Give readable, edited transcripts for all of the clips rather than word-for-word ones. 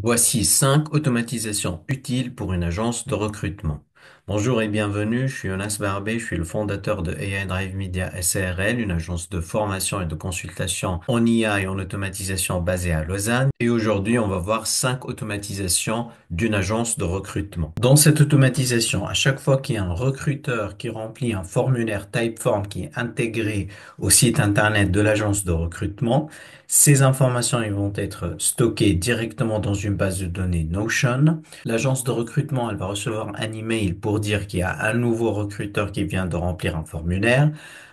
Voici 5 automatisations utiles pour une agence de recrutement. Bonjour et bienvenue, je suis Jonas Barbé, je suis le fondateur de AI Drive Media SARL, une agence de formation et de consultation en IA et en automatisation basée à Lausanne. Et aujourd'hui, on va voir 5 automatisations d'une agence de recrutement. Dans cette automatisation, à chaque fois qu'il y a un recruteur qui remplit un formulaire Typeform qui est intégré au site internet de l'agence de recrutement, ces informations ils vont être stockées directement dans une base de données Notion. L'agence de recrutement, elle va recevoir un email pour dire qu'il y a un nouveau recruteur qui vient de remplir un formulaire.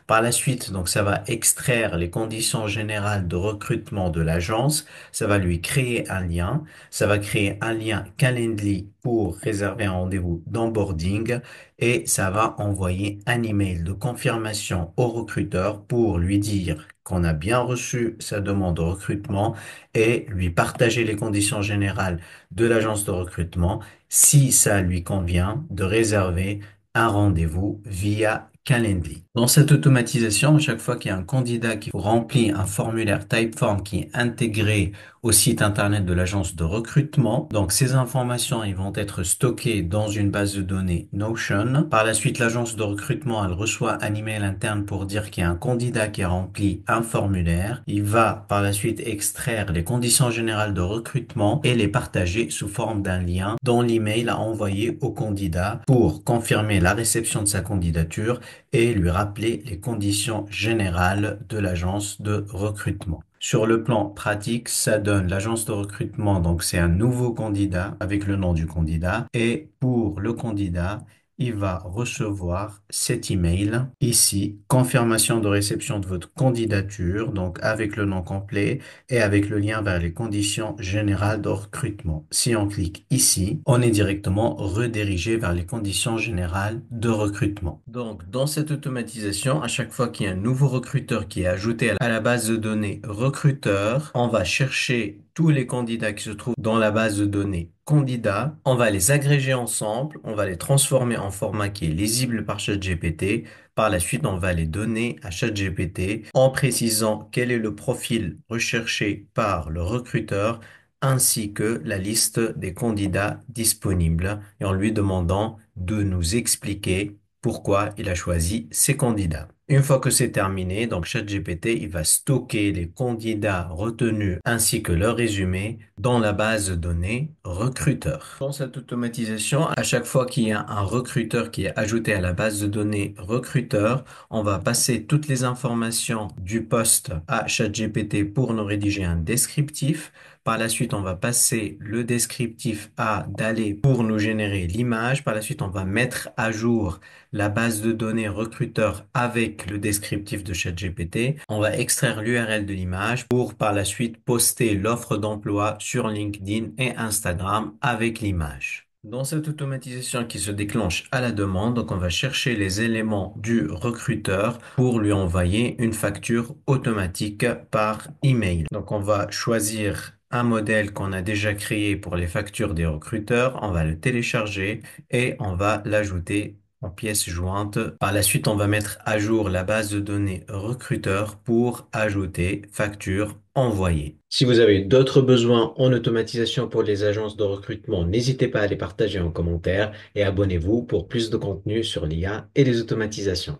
Par la suite, donc, ça va extraire les conditions générales de recrutement de l'agence. Ça va lui créer un lien. Ça va créer un lien Calendly pour réserver un rendez-vous d'onboarding et ça va envoyer un email de confirmation au recruteur pour lui dire qu'on a bien reçu sa demande de recrutement et lui partager les conditions générales de l'agence de recrutement si ça lui convient de réserver un rendez-vous via Calendly. Dans cette automatisation, à chaque fois qu'il y a un candidat qui remplit un formulaire Typeform qui est intégré au site internet de l'agence de recrutement, donc ces informations ils vont être stockées dans une base de données Notion. Par la suite, l'agence de recrutement elle reçoit un email interne pour dire qu'il y a un candidat qui a rempli un formulaire. Il va par la suite extraire les conditions générales de recrutement et les partager sous forme d'un lien dans l'email à envoyer au candidat pour confirmer la réception de sa candidature et lui rappeler les conditions générales de l'agence de recrutement. Sur le plan pratique, ça donne l'agence de recrutement, donc c'est un nouveau candidat avec le nom du candidat. Et pour le candidat, il va recevoir cet email ici, confirmation de réception de votre candidature, donc avec le nom complet et avec le lien vers les conditions générales de recrutement. Si on clique ici, on est directement redirigé vers les conditions générales de recrutement. Donc, dans cette automatisation, à chaque fois qu'il y a un nouveau recruteur qui est ajouté à la base de données recruteur, on va chercher tous les candidats qui se trouvent dans la base de données candidats, on va les agréger ensemble, on va les transformer en format qui est lisible par ChatGPT. Par la suite, on va les donner à ChatGPT en précisant quel est le profil recherché par le recruteur ainsi que la liste des candidats disponibles et en lui demandant de nous expliquer pourquoi il a choisi ces candidats. Une fois que c'est terminé, donc ChatGPT, il va stocker les candidats retenus ainsi que leur résumé dans la base de données recruteur. Dans cette automatisation, à chaque fois qu'il y a un recruteur qui est ajouté à la base de données recruteur, on va passer toutes les informations du poste à ChatGPT pour nous rédiger un descriptif. Par la suite, on va passer le descriptif à Dalé pour nous générer l'image. Par la suite, on va mettre à jour la base de données recruteur avec le descriptif de ChatGPT. On va extraire l'URL de l'image pour par la suite poster l'offre d'emploi sur LinkedIn et Instagram avec l'image. Dans cette automatisation qui se déclenche à la demande, donc on va chercher les éléments du recruteur pour lui envoyer une facture automatique par email. Donc on va choisir un modèle qu'on a déjà créé pour les factures des recruteurs, on va le télécharger et on va l'ajouter en pièce jointe. Par la suite, on va mettre à jour la base de données recruteur pour ajouter facture envoyée. Si vous avez d'autres besoins en automatisation pour les agences de recrutement, n'hésitez pas à les partager en commentaire et abonnez-vous pour plus de contenu sur l'IA et les automatisations.